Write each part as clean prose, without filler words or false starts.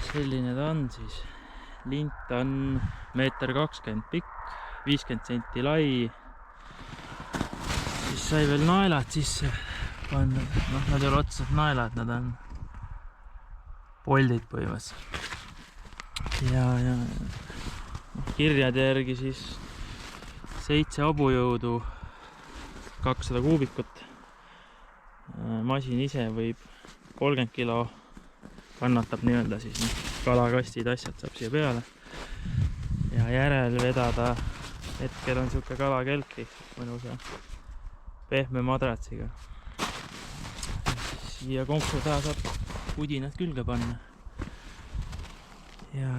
selline ta on siis. Lint on 1,20 m pikk, 50 senti lai. Siis sai veel naelad sisse panna. Noh, nad ei ole otseselt naelad, nad on poldid põhimõtteliselt. Ja kirjade järgi siis 7 hobujõudu, 200 kuubikut. Masin ise võib 30 kilo kannatab nii-öelda siis kalakastid, asjad saab siia peale. Ja järel vedada, hetkel on siuke kalakelk mõnusa pehme madratsiga. Siia konksu taha saab pudinad külge panna. Ja.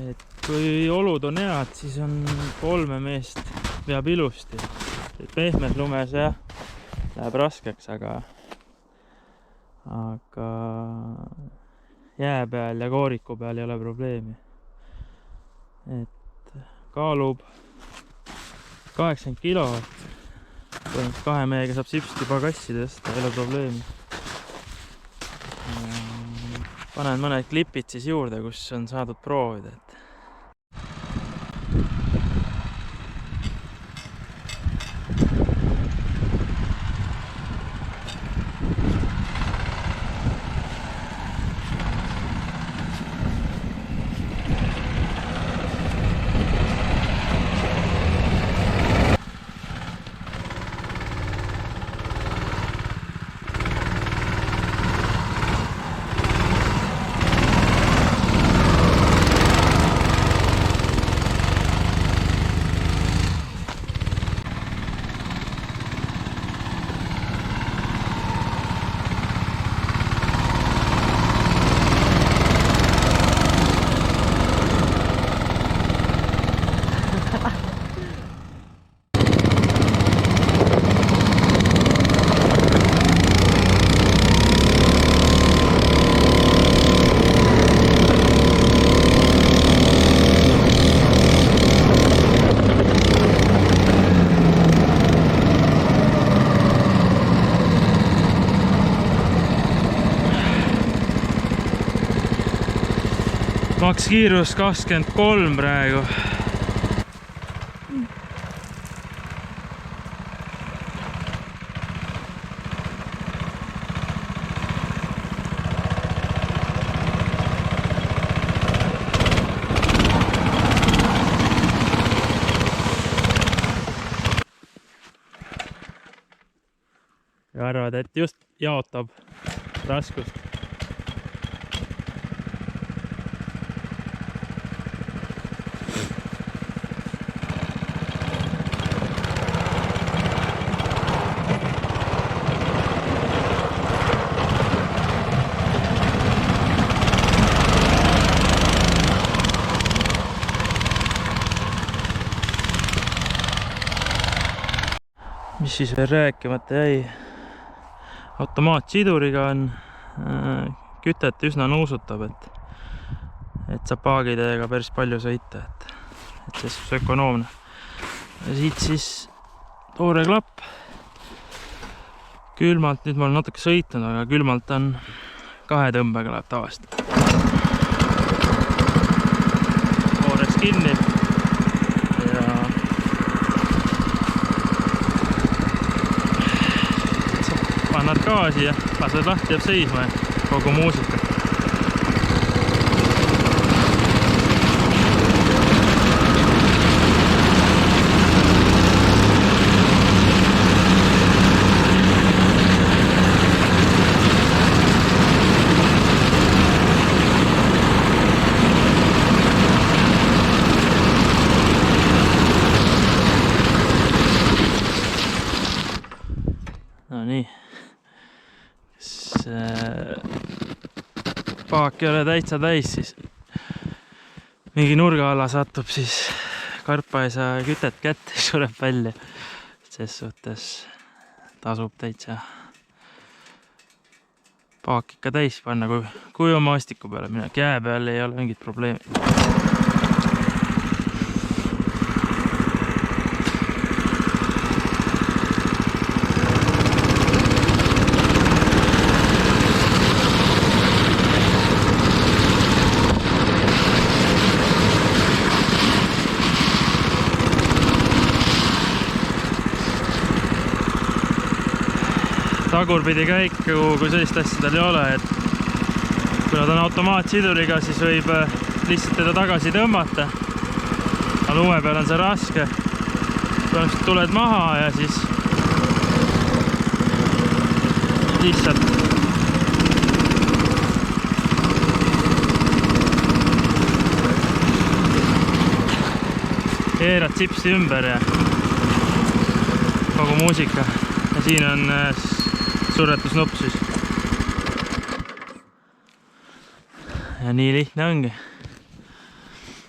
Et kui olud on head, siis on 3 meest veab ilusti. Pehmes lumes jah, läheb raskeks, aga jää peal ja kooriku peal ei ole probleemi. Et kaalub 80 kilo. 2 mehega saab sipsti pagassi tõsta, ei ole probleemi. Panen mõned klipid siis juurde, kus on saadud proovida. Maks kiirus 23 praegu. Ja arvad, et just jaotab raskust. Mis siis veel rääkimata jäi, automaatsiduriga on kütet üsna nuusutab, et saab paagidega päris palju sõita, et see on ökonoomne. Ja siit siis toore klapp. Külmalt, nüüd ma olen natuke sõitnud, aga külmalt on 2 tõmbega läheb tavaliselt. Tooreks kinni. Annad gaasi ja lased lahti, jääb seisma ja kogu muusika. No nii. Paak ei ole täitsa täis, siis mingi nurga alla satub, siis karpa ei saa kütet kätte, sureb välja. Ses suhtes tasub täitsa paak ikka täis panna, kui on maastiku peale minna. Jää peal ei ole mingit probleemi. tagurpidi käiku, kui sellist asja tal ei ole, et kuna ta on automaatsiduriga, siis võib lihtsalt teda tagasi tõmmata. Aga lume peal on see raske. Põhimõtteliselt tuled maha ja siis lihtsalt keerad sipsi ümber ja kogu muusika. Ja siin on surretusnupp siis. Ja nii lihtne ongi.